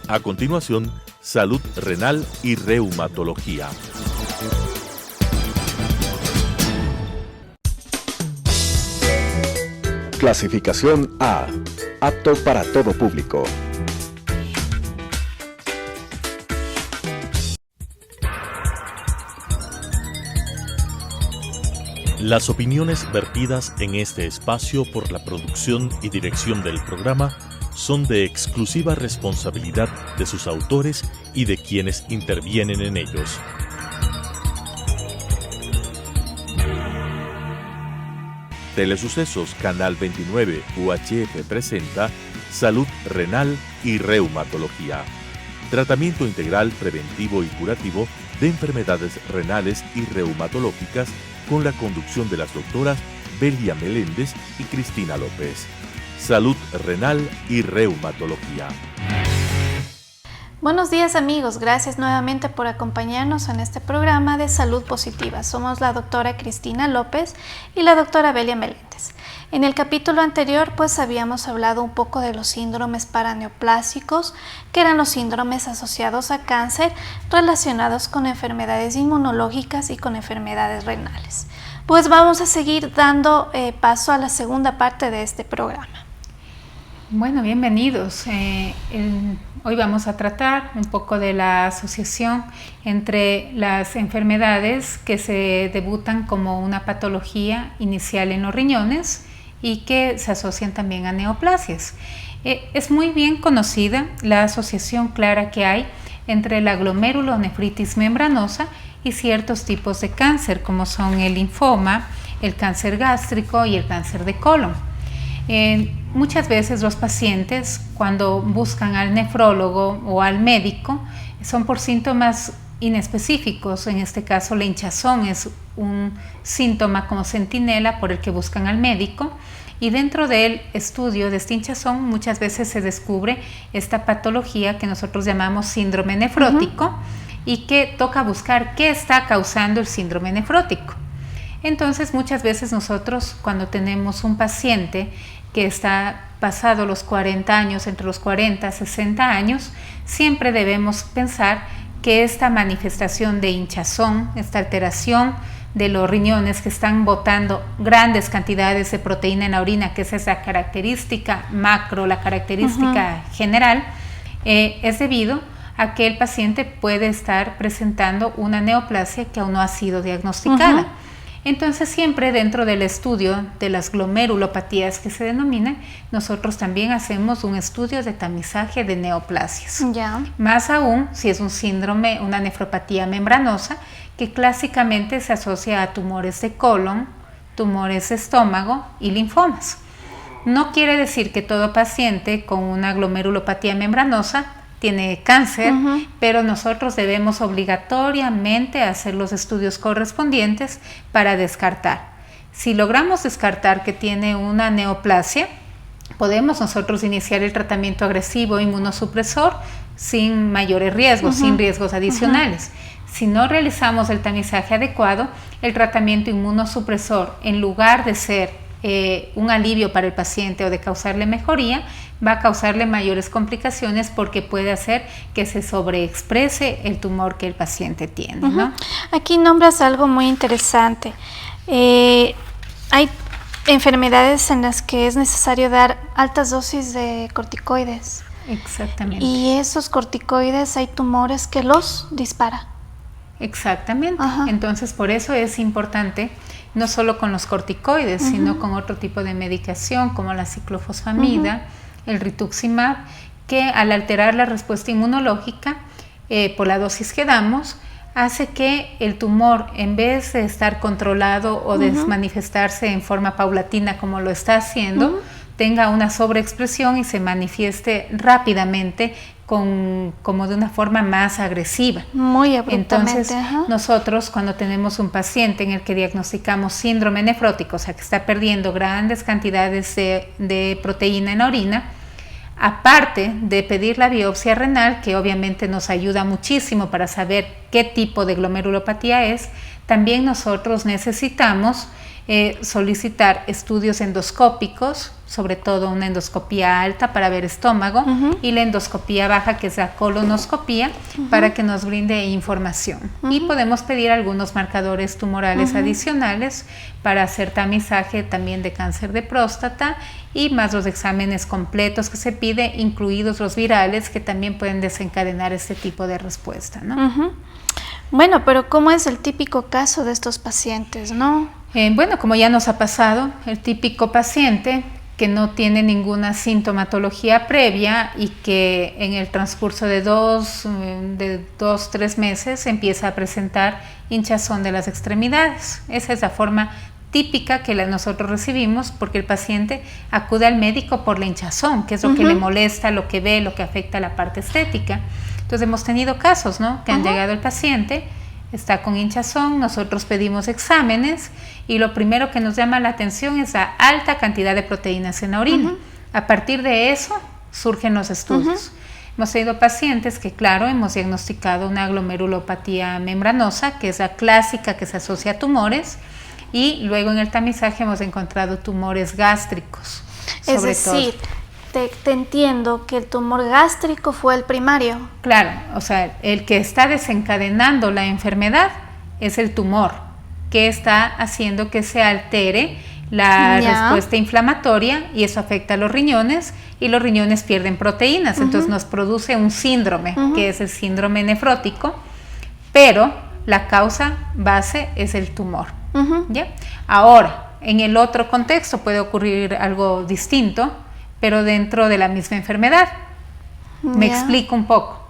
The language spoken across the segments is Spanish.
A continuación, salud renal y reumatología. Clasificación A. Apto para todo público. Las opiniones vertidas en este espacio por la producción y dirección del programa son de exclusiva responsabilidad de sus autores y de quienes intervienen en ellos. Telesucesos Canal 29 UHF presenta Salud Renal y Reumatología. Tratamiento integral, preventivo y curativo de enfermedades renales y reumatológicas con la conducción de las doctoras Belia Meléndez y Cristina López. Salud renal y reumatología. Buenos días amigos, gracias nuevamente por acompañarnos en este programa de Salud Positiva. Somos la doctora Cristina López y la doctora Belia Meléndez. En el capítulo anterior pues habíamos hablado un poco de los síndromes paraneoplásicos, que eran los síndromes asociados a cáncer relacionados con enfermedades inmunológicas y con enfermedades renales. Pues vamos a seguir dando paso a la segunda parte de este programa. Bueno, bienvenidos. Hoy vamos a tratar un poco de la asociación entre las enfermedades que se debutan como una patología inicial en los riñones y que se asocian también a neoplasias. Es muy bien conocida la asociación clara que hay entre la glomerulonefritis membranosa y ciertos tipos de cáncer, como son el linfoma, el cáncer gástrico y el cáncer de colon. Muchas veces los pacientes, cuando buscan al nefrólogo o al médico, son por síntomas inespecíficos. En este caso, la hinchazón es un síntoma como centinela por el que buscan al médico, y dentro del estudio de esta hinchazón muchas veces se descubre esta patología que nosotros llamamos síndrome nefrótico, y que toca buscar qué está causando el síndrome nefrótico. Entonces, muchas veces nosotros, cuando tenemos un paciente que está pasado los 40 años, entre los 40 y 60 años, siempre debemos pensar que esta manifestación de hinchazón, esta alteración de los riñones que están botando grandes cantidades de proteína en la orina, que es esa característica macro, la característica general, es debido a que el paciente puede estar presentando una neoplasia que aún no ha sido diagnosticada. Entonces, siempre dentro del estudio de las glomerulopatías que se denominan, nosotros también hacemos un estudio de tamizaje de neoplasias. Más aún si es un síndrome, una nefropatía membranosa, que clásicamente se asocia a tumores de colon, tumores de estómago y linfomas. No quiere decir que todo paciente con una glomerulopatía membranosa tiene cáncer, pero nosotros debemos obligatoriamente hacer los estudios correspondientes para descartar. Si logramos descartar que tiene una neoplasia, podemos nosotros iniciar el tratamiento agresivo inmunosupresor sin mayores riesgos, sin riesgos adicionales. Si no realizamos el tamizaje adecuado, el tratamiento inmunosupresor, en lugar de ser un alivio para el paciente o de causarle mejoría, va a causarle mayores complicaciones porque puede hacer que se sobreexprese el tumor que el paciente tiene, ¿no? Aquí nombras algo muy interesante. Hay enfermedades en las que es necesario dar altas dosis de corticoides. Exactamente. Y esos corticoides hay tumores que los dispara. Exactamente. Entonces, por eso es importante, no solo con los corticoides, sino con otro tipo de medicación como la ciclofosfamida, el rituximab, que al alterar la respuesta inmunológica por la dosis que damos, hace que el tumor, en vez de estar controlado o de manifestarse en forma paulatina como lo está haciendo, tenga una sobreexpresión y se manifieste rápidamente como de una forma más agresiva. Muy abruptamente. Entonces, nosotros cuando tenemos un paciente en el que diagnosticamos síndrome nefrótico, o sea que está perdiendo grandes cantidades de proteína en la orina, aparte de pedir la biopsia renal, que obviamente nos ayuda muchísimo para saber qué tipo de glomerulopatía es, también nosotros necesitamos solicitar estudios endoscópicos, sobre todo una endoscopía alta para ver estómago y la endoscopía baja, que es la colonoscopía, para que nos brinde información. Y podemos pedir algunos marcadores tumorales adicionales para hacer tamizaje también de cáncer de próstata y más los exámenes completos que se pide, incluidos los virales, que también pueden desencadenar este tipo de respuesta, ¿no? Bueno, pero ¿cómo es el típico caso de estos pacientes, no? Bueno, como ya nos ha pasado, el típico paciente que no tiene ninguna sintomatología previa y que en el transcurso de 2-3 meses empieza a presentar hinchazón de las extremidades. Esa es la forma típica que nosotros recibimos, porque el paciente acude al médico por la hinchazón, que es lo que le molesta, lo que ve, lo que afecta a la parte estética. Entonces hemos tenido casos, ¿no?, que han llegado el paciente, está con hinchazón, nosotros pedimos exámenes y lo primero que nos llama la atención es la alta cantidad de proteínas en la orina. A partir de eso surgen los estudios. Hemos tenido pacientes que, claro, hemos diagnosticado una glomerulopatía membranosa, que es la clásica que se asocia a tumores, y luego en el tamizaje hemos encontrado tumores gástricos. Es decir, te entiendo que el tumor gástrico fue el primario. Claro, o sea, el que está desencadenando la enfermedad es el tumor, que está haciendo que se altere la respuesta inflamatoria, y eso afecta a los riñones, y los riñones pierden proteínas, entonces nos produce un síndrome, que es el síndrome nefrótico, pero la causa base es el tumor. ¿Ya? Ahora, en el otro contexto puede ocurrir algo distinto, pero dentro de la misma enfermedad. Me explico un poco.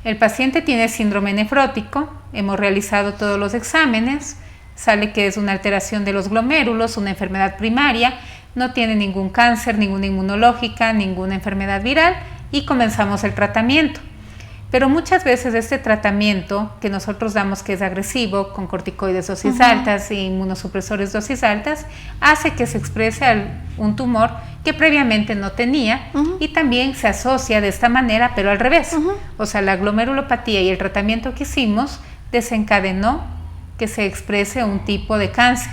El paciente tiene síndrome nefrótico, hemos realizado todos los exámenes, sale que es una alteración de los glomérulos, una enfermedad primaria, no tiene ningún cáncer, ninguna inmunológica, ninguna enfermedad viral, y comenzamos el tratamiento. Pero muchas veces este tratamiento que nosotros damos, que es agresivo, con corticoides dosis altas e inmunosupresores dosis altas, hace que se exprese un tumor que previamente no tenía, y también se asocia de esta manera, pero al revés. O sea, la glomerulopatía y el tratamiento que hicimos desencadenó que se exprese un tipo de cáncer.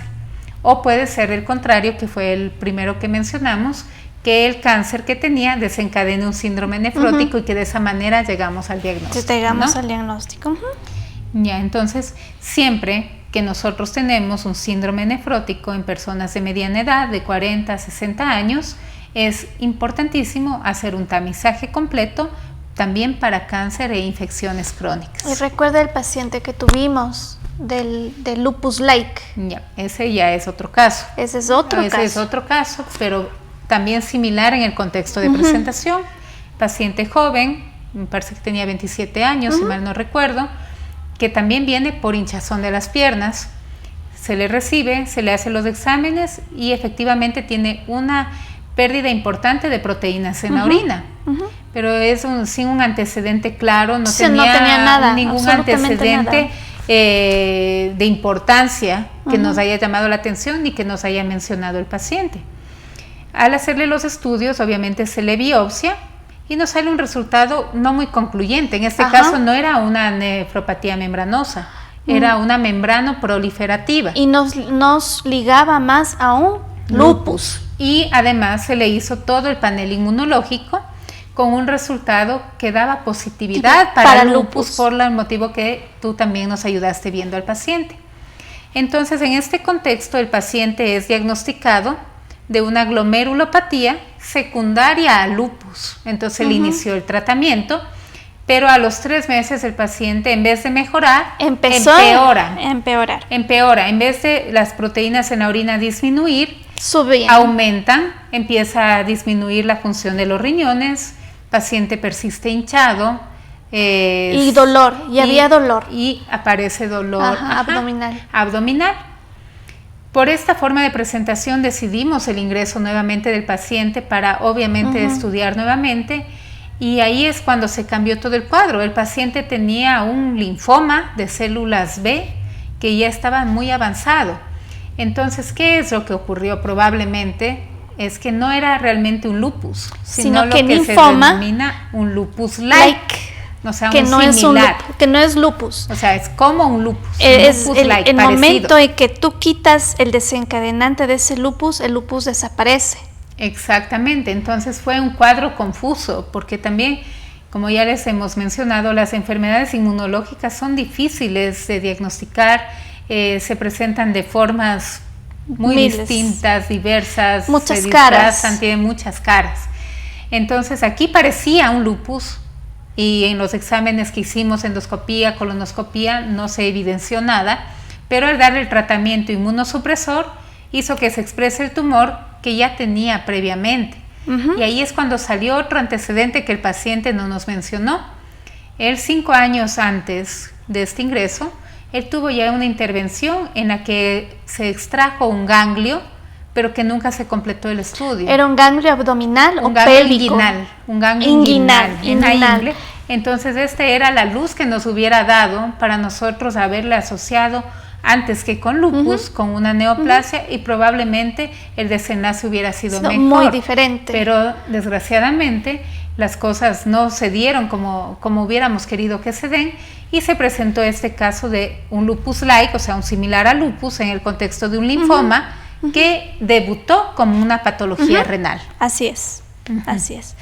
O puede ser el contrario, que fue el primero que mencionamos, que el cáncer que tenía desencadena un síndrome nefrótico y que de esa manera llegamos al diagnóstico. Al diagnóstico. Ya, entonces, siempre que nosotros tenemos un síndrome nefrótico en personas de mediana edad, de 40 a 60 años, es importantísimo hacer un tamizaje completo también para cáncer e infecciones crónicas. Y recuerda el paciente que tuvimos del lupus like. Ya, ese ya es otro caso. Ese es otro caso, pero también similar en el contexto de presentación. Paciente joven, me parece que tenía 27 años, si mal no recuerdo, que también viene por hinchazón de las piernas. Se le recibe, se le hacen los exámenes y efectivamente tiene una pérdida importante de proteínas en la orina. Pero es sin un antecedente claro, no tenía nada, ningún antecedente de importancia que nos haya llamado la atención ni que nos haya mencionado el paciente. Al hacerle los estudios, obviamente se le biopsia y nos sale un resultado no muy concluyente. En este caso no era una nefropatía membranosa, era una membrano proliferativa. Y nos ligaba más a un lupus. Y además se le hizo todo el panel inmunológico con un resultado que daba positividad para lupus, por el motivo que tú también nos ayudaste viendo al paciente. Entonces, en este contexto, el paciente es diagnosticado de una glomerulopatía secundaria a lupus. Entonces él inició el tratamiento, pero a los 3 meses el paciente, en vez de mejorar, empeora. En vez de las proteínas en la orina disminuir, aumentan, empieza a disminuir la función de los riñones, paciente persiste hinchado. Y dolor, había dolor. Y aparece dolor abdominal. Por esta forma de presentación decidimos el ingreso nuevamente del paciente para obviamente estudiar nuevamente, y ahí es cuando se cambió todo el cuadro. El paciente tenía un linfoma de células B que ya estaba muy avanzado. Entonces, ¿qué es lo que ocurrió? Probablemente es que no era realmente un lupus, sino que se denomina un lupus like. no sea que un no similar. que no es lupus. O sea, es como un lupus. Es un lupus-like, el parecido. momento en que tú quitas el desencadenante de ese lupus, el lupus desaparece. Exactamente, entonces fue un cuadro confuso, porque también, como ya les hemos mencionado, las enfermedades inmunológicas son difíciles de diagnosticar, se presentan de formas muy distintas, diversas, muchas se caras, disfrazan, tienen muchas caras. Entonces aquí parecía un lupus y en los exámenes que hicimos, endoscopía, colonoscopía, no se evidenció nada, pero al darle el tratamiento inmunosupresor hizo que se exprese el tumor que ya tenía previamente. Y ahí es cuando salió otro antecedente que el paciente no nos mencionó. Él 5 años antes de este ingreso, él tuvo ya una intervención en la que se extrajo un ganglio, pero que nunca se completó el estudio. ¿Era un ganglio abdominal o ganglio pélvico? Inguinal, un ganglio inguinal. Entonces era la luz que nos hubiera dado para nosotros haberle asociado antes que con lupus, con una neoplasia, y probablemente el desenlace hubiera sido mejor. Muy diferente. Pero desgraciadamente las cosas no se dieron como hubiéramos querido que se den, y se presentó este caso de un lupus-like, o sea, un similar a lupus en el contexto de un linfoma, que debutó como una patología renal. Así es, así es.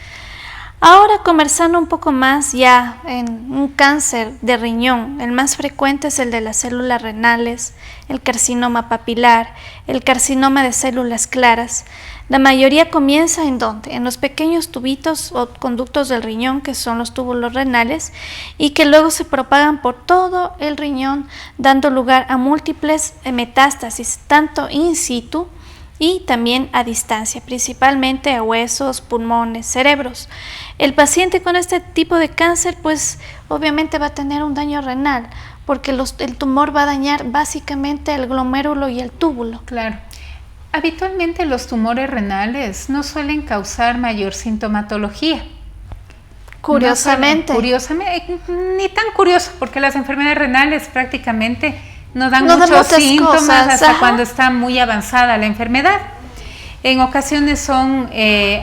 Ahora, conversando un poco más ya en un cáncer de riñón, el más frecuente es el de las células renales, el carcinoma papilar, el carcinoma de células claras. La mayoría comienza ¿en dónde? En los pequeños tubitos o conductos del riñón, que son los túbulos renales, y que luego se propagan por todo el riñón, dando lugar a múltiples metástasis, tanto in situ y también a distancia, principalmente a huesos, pulmones, cerebros. El paciente con este tipo de cáncer, pues obviamente va a tener un daño renal, porque el tumor va a dañar básicamente el glomérulo y el túbulo. Claro. Habitualmente los tumores renales no suelen causar mayor sintomatología. Curiosamente. Ni tan curioso, porque las enfermedades renales prácticamente no dan muchos muchos síntomas cosas, hasta cuando está muy avanzada la enfermedad. En ocasiones son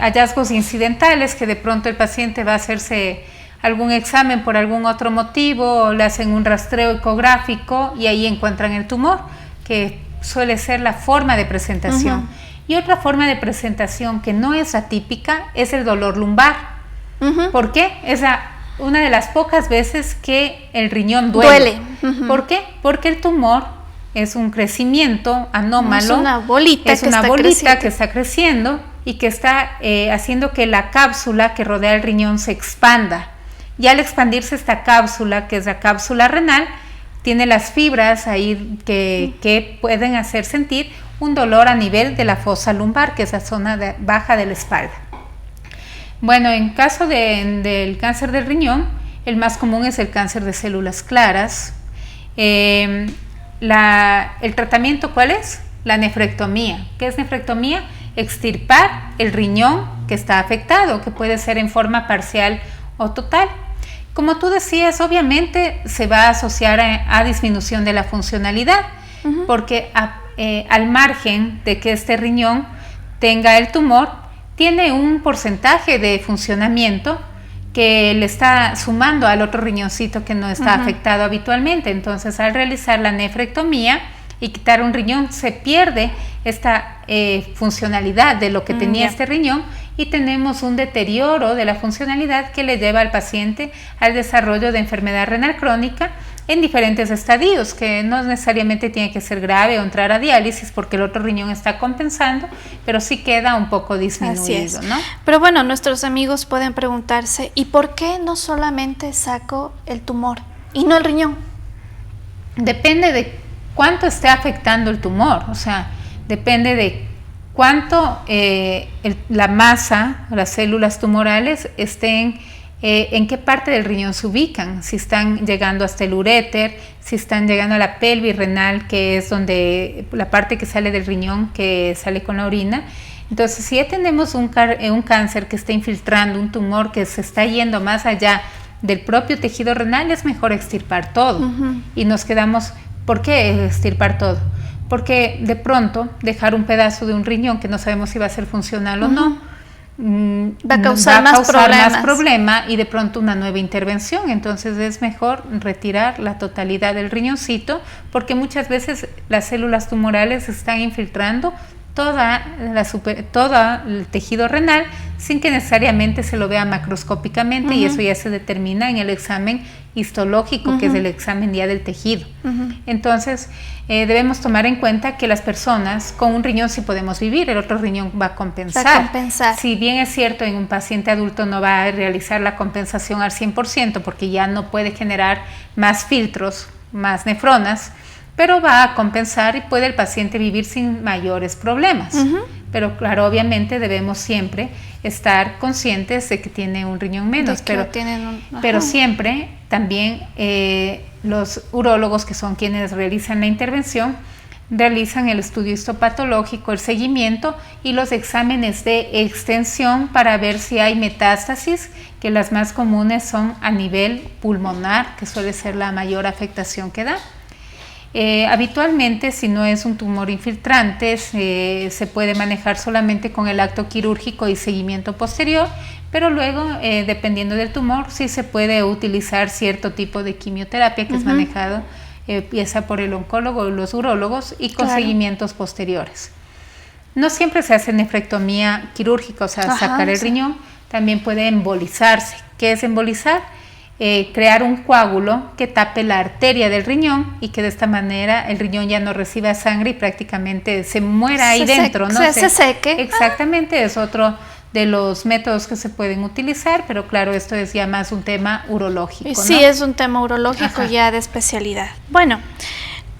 hallazgos incidentales, que de pronto el paciente va a hacerse algún examen por algún otro motivo, o le hacen un rastreo ecográfico y ahí encuentran el tumor, que suele ser la forma de presentación. Y otra forma de presentación que no es atípica es el dolor lumbar. ¿Por qué? Es una de las pocas veces que el riñón duele. ¿Por qué? Porque el tumor es un crecimiento anómalo. Es una bolita, que está creciendo y que está haciendo que la cápsula que rodea el riñón se expanda. Y al expandirse esta cápsula, que es la cápsula renal, tiene las fibras ahí que pueden hacer sentir un dolor a nivel de la fosa lumbar, que es la zona baja de la espalda. Bueno, en caso del cáncer del riñón, el más común es el cáncer de células claras. ¿El tratamiento cuál es? La nefrectomía. ¿Qué es nefrectomía? Extirpar el riñón que está afectado, que puede ser en forma parcial o total. Como tú decías, obviamente se va a asociar a disminución de la funcionalidad, porque al margen de que este riñón tenga el tumor, tiene un porcentaje de funcionamiento que le está sumando al otro riñoncito que no está afectado habitualmente. Entonces, al realizar la nefrectomía y quitar un riñón, se pierde esta funcionalidad de lo que tenía este riñón, y tenemos un deterioro de la funcionalidad que le lleva al paciente al desarrollo de enfermedad renal crónica en diferentes estadios, que no necesariamente tiene que ser grave o entrar a diálisis porque el otro riñón está compensando, pero sí queda un poco disminuido, ¿no? Pero bueno, nuestros amigos pueden preguntarse, ¿y por qué no solamente saco el tumor y no el riñón? Depende de cuánto esté afectando el tumor, o sea, depende de cuánto la masa, las células tumorales estén, en qué parte del riñón se ubican, si están llegando hasta el uréter, si están llegando a la pelvis renal, que es donde la parte que sale del riñón, que sale con la orina. Entonces, si ya tenemos un cáncer que está infiltrando, un tumor que se está yendo más allá del propio tejido renal, es mejor extirpar todo. Y nos quedamos, ¿por qué extirpar todo? Porque de pronto dejar un pedazo de un riñón que no sabemos si va a ser funcional o no, va a causar más problema y de pronto una nueva intervención. Entonces es mejor retirar la totalidad del riñoncito, porque muchas veces las células tumorales están infiltrando todo el tejido renal sin que necesariamente se lo vea macroscópicamente, y eso ya se determina en el examen histológico, que es el examen ya del tejido. Entonces debemos tomar en cuenta que las personas con un riñón sí podemos vivir, el otro riñón va a compensar. Si bien es cierto, en un paciente adulto no va a realizar la compensación al 100% porque ya no puede generar más filtros, más nefronas, pero va a compensar y puede el paciente vivir sin mayores problemas. Pero claro, obviamente debemos siempre estar conscientes de que tiene un riñón menos, pero siempre también los urólogos, que son quienes realizan la intervención, realizan el estudio histopatológico, el seguimiento y los exámenes de extensión para ver si hay metástasis, que las más comunes son a nivel pulmonar, que suele ser la mayor afectación que da. Habitualmente, si no es un tumor infiltrante, se puede manejar solamente con el acto quirúrgico y seguimiento posterior, pero luego, dependiendo del tumor, sí se puede utilizar cierto tipo de quimioterapia que es manejado empieza por el oncólogo y los urólogos, y con seguimientos posteriores. No siempre se hace nefrectomía quirúrgica, o sea, sacar el riñón. También puede embolizarse. ¿Qué es embolizar? Crear un coágulo que tape la arteria del riñón y que de esta manera el riñón ya no reciba sangre y prácticamente se muera ahí dentro, ¿no? Se seque. Exactamente, es otro de los métodos que se pueden utilizar, pero claro, esto es ya más un tema urológico, ¿no? Sí, es un tema urológico ya de especialidad. Bueno,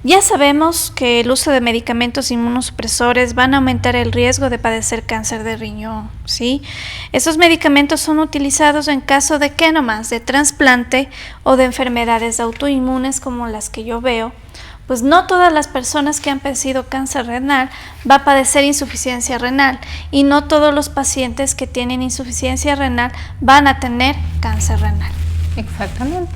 ya sabemos que el uso de medicamentos inmunosupresores van a aumentar el riesgo de padecer cáncer de riñón, ¿sí? Esos medicamentos son utilizados en caso de ¿qué nomás? De trasplante o de enfermedades autoinmunes como las que yo veo. Pues no todas las personas que han padecido cáncer renal va a padecer insuficiencia renal, y no todos los pacientes que tienen insuficiencia renal van a tener cáncer renal. Exactamente.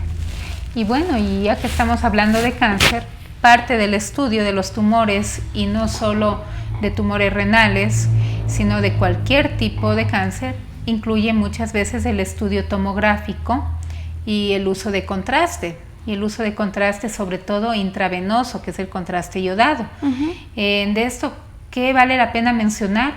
Y bueno, y ya que estamos hablando de cáncer, parte del estudio de los tumores, y no solo de tumores renales, sino de cualquier tipo de cáncer, incluye muchas veces el estudio tomográfico y el uso de contraste. Y el uso de contraste, sobre todo intravenoso, que es el contraste iodado. De esto, ¿qué vale la pena mencionar?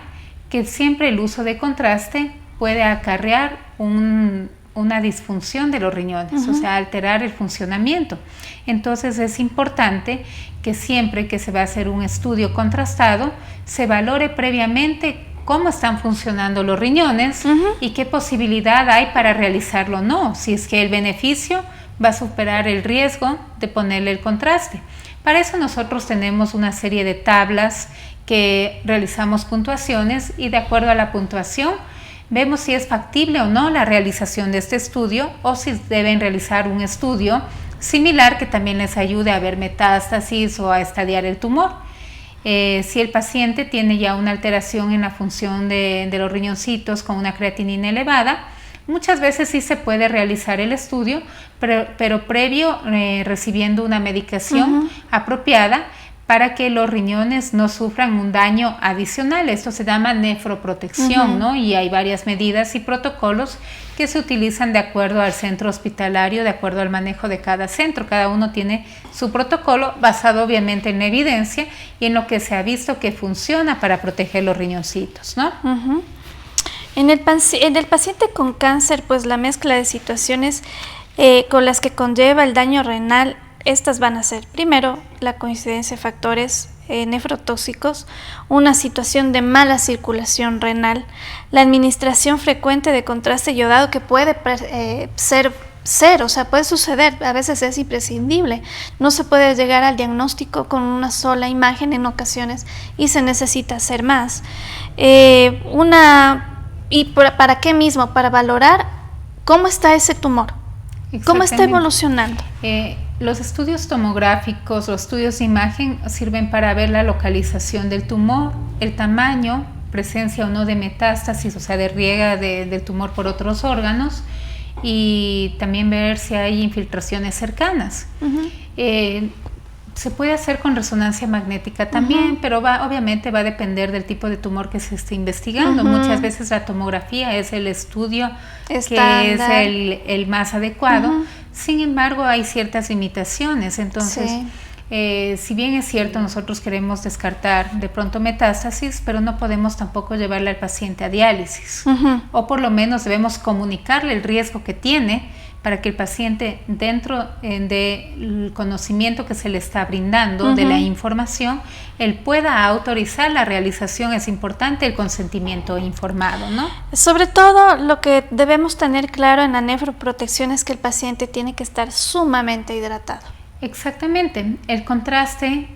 Que siempre el uso de contraste puede acarrear una disfunción de los riñones, o sea, alterar el funcionamiento. Entonces es importante que siempre que se va a hacer un estudio contrastado, se valore previamente cómo están funcionando los riñones y qué posibilidad hay para realizarlo o no, si es que el beneficio va a superar el riesgo de ponerle el contraste. Para eso nosotros tenemos una serie de tablas que realizamos puntuaciones, y de acuerdo a la puntuación vemos si es factible o no la realización de este estudio, o si deben realizar un estudio similar que también les ayude a ver metástasis o a estadiar el tumor. Si el paciente tiene ya una alteración en la función de los riñoncitos con una creatinina elevada, muchas veces sí se puede realizar el estudio, pero previo recibiendo una medicación apropiada para que los riñones no sufran un daño adicional. Esto se llama nefroprotección, ¿no? Y hay varias medidas y protocolos que se utilizan de acuerdo al centro hospitalario, de acuerdo al manejo de cada centro. Cada uno tiene su protocolo basado obviamente en la evidencia y en lo que se ha visto que funciona para proteger los riñoncitos, ¿no? En el paciente con cáncer, pues la mezcla de situaciones con las que conlleva el daño renal, estas van a ser, primero, la coincidencia de factores nefrotóxicos, una situación de mala circulación renal, la administración frecuente de contraste iodado, que puede ser, o sea, puede suceder, a veces es imprescindible, no se puede llegar al diagnóstico con una sola imagen en ocasiones y se necesita hacer más. ¿Y para qué mismo? Para valorar cómo está ese tumor, cómo está evolucionando. Los estudios tomográficos, los estudios de imagen sirven para ver la localización del tumor, el tamaño, presencia o no de metástasis, o sea, de riega del tumor por otros órganos, y también ver si hay infiltraciones cercanas. Se puede hacer con resonancia magnética también, pero obviamente va a depender del tipo de tumor que se esté investigando. Muchas veces la tomografía es el estudio estándar, que es el más adecuado. Sin embargo, hay ciertas limitaciones. Entonces, si bien es cierto, nosotros queremos descartar de pronto metástasis, pero no podemos tampoco llevarle al paciente a diálisis. O por lo menos debemos comunicarle el riesgo que tiene para que el paciente, dentro del conocimiento que se le está brindando, de la información, él pueda autorizar la realización. Es importante el consentimiento informado, ¿no? Sobre todo, lo que debemos tener claro en la nefroprotección es que el paciente tiene que estar sumamente hidratado. Exactamente. El contraste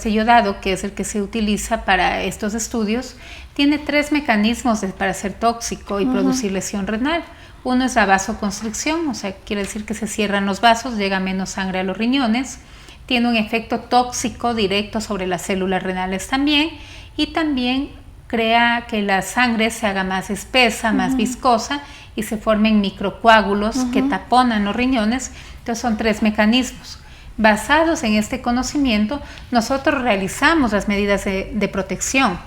iodado, que es el que se utiliza para estos estudios, tiene 3 mecanismos para ser tóxico y producir lesión renal. Uno es la vasoconstricción, o sea, quiere decir que se cierran los vasos, llega menos sangre a los riñones. Tiene un efecto tóxico directo sobre las células renales también, y también crea que la sangre se haga más espesa, más viscosa, y se formen microcoágulos que taponan los riñones. Entonces son 3 mecanismos. Basados en este conocimiento, nosotros realizamos las medidas de protección.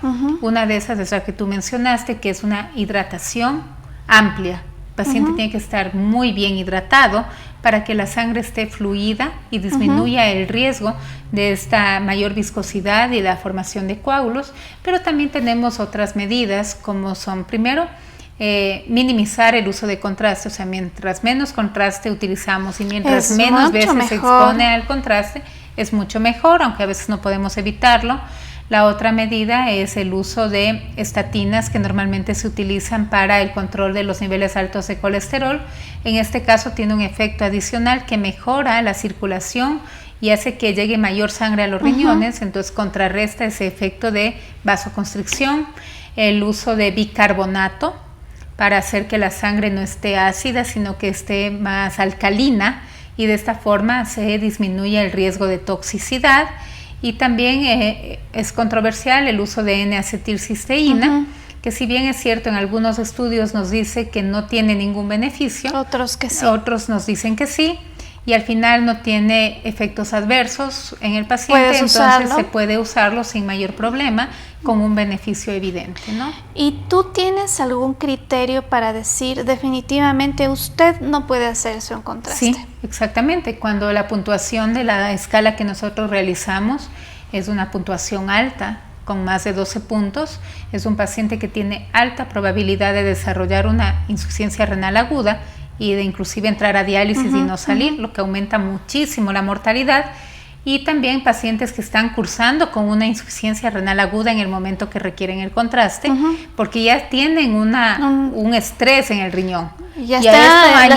Una de esas es la que tú mencionaste, que es una hidratación amplia. El paciente tiene que estar muy bien hidratado para que la sangre esté fluida y disminuya el riesgo de esta mayor viscosidad y la formación de coágulos. Pero también tenemos otras medidas, como son, primero, minimizar el uso de contraste. O sea, mientras menos contraste utilizamos y mientras menos veces se expone al contraste, es mucho mejor, aunque a veces no podemos evitarlo. La otra medida es el uso de estatinas, que normalmente se utilizan para el control de los niveles altos de colesterol. En este caso tiene un efecto adicional que mejora la circulación y hace que llegue mayor sangre a los riñones, entonces contrarresta ese efecto de vasoconstricción. El uso de bicarbonato para hacer que la sangre no esté ácida, sino que esté más alcalina, y de esta forma se disminuye el riesgo de toxicidad. Y también es controversial el uso de N-acetilcisteína, que si bien es cierto, en algunos estudios nos dice que no tiene ningún beneficio, otros que sí. Otros nos dicen que sí, y al final no tiene efectos adversos en el paciente, entonces se puede usarlo sin mayor problema, con un beneficio evidente, ¿no? ¿Y tú tienes algún criterio para decir definitivamente usted no puede hacerse un contraste? Sí, exactamente. Cuando la puntuación de la escala que nosotros realizamos es una puntuación alta, con más de 12 puntos, es un paciente que tiene alta probabilidad de desarrollar una insuficiencia renal aguda y de inclusive entrar a diálisis y no salir, lo que aumenta muchísimo la mortalidad. Y también pacientes que están cursando con una insuficiencia renal aguda en el momento que requieren el contraste, porque ya tienen un estrés en el riñón. Ya está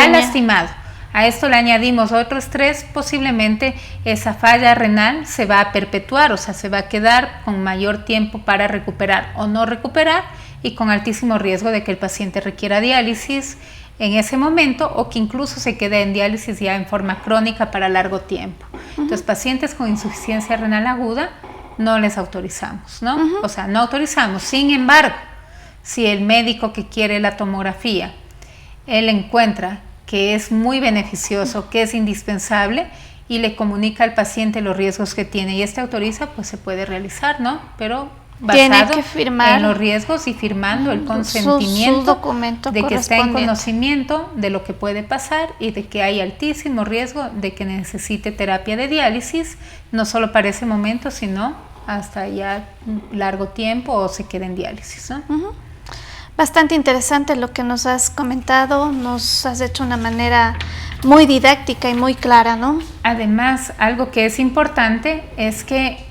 lastimado. A esto le añadimos otro estrés, posiblemente esa falla renal se va a perpetuar, o sea, se va a quedar con mayor tiempo para recuperar o no recuperar, y con altísimo riesgo de que el paciente requiera diálisis en ese momento, o que incluso se quede en diálisis ya en forma crónica para largo tiempo. Entonces, pacientes con insuficiencia renal aguda no les autorizamos, ¿no? O sea, no autorizamos. Sin embargo, si el médico que quiere la tomografía, él encuentra que es muy beneficioso, que es indispensable, y le comunica al paciente los riesgos que tiene y autoriza, pues se puede realizar, ¿no? Pero basado que firmar en los riesgos y firmando el consentimiento, su documento de que está en conocimiento de lo que puede pasar y de que hay altísimo riesgo de que necesite terapia de diálisis, no solo para ese momento, sino hasta ya largo tiempo, o se quede en diálisis, ¿no? Bastante interesante lo que nos has comentado, nos has hecho una manera muy didáctica y muy clara, ¿no? Además, algo que es importante es que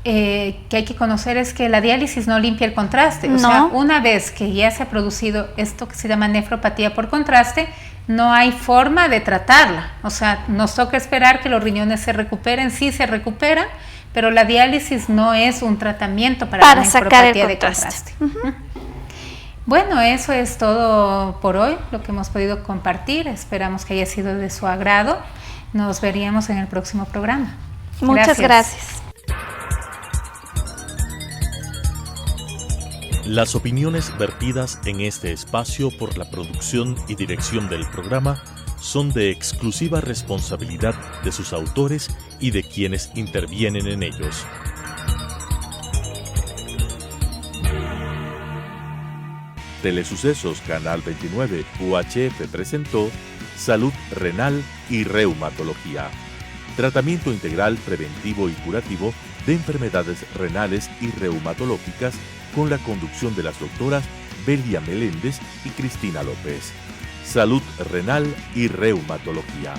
hay que conocer es que la diálisis no limpia el contraste. O sea, una vez que ya se ha producido esto que se llama nefropatía por contraste, no hay forma de tratarla. O sea, nos toca esperar que los riñones se recuperen, sí se recuperan, pero la diálisis no es un tratamiento para la nefropatía de contraste. Bueno, eso es todo por hoy, lo que hemos podido compartir. Esperamos que haya sido de su agrado. Nos veríamos en el próximo programa. Muchas gracias. Las opiniones vertidas en este espacio por la producción y dirección del programa son de exclusiva responsabilidad de sus autores y de quienes intervienen en ellos. Telesucesos Canal 29 UHF presentó Salud Renal y Reumatología. Tratamiento integral preventivo y curativo de enfermedades renales y reumatológicas con la conducción de las doctoras Belia Meléndez y Cristina López. Salud Renal y Reumatología.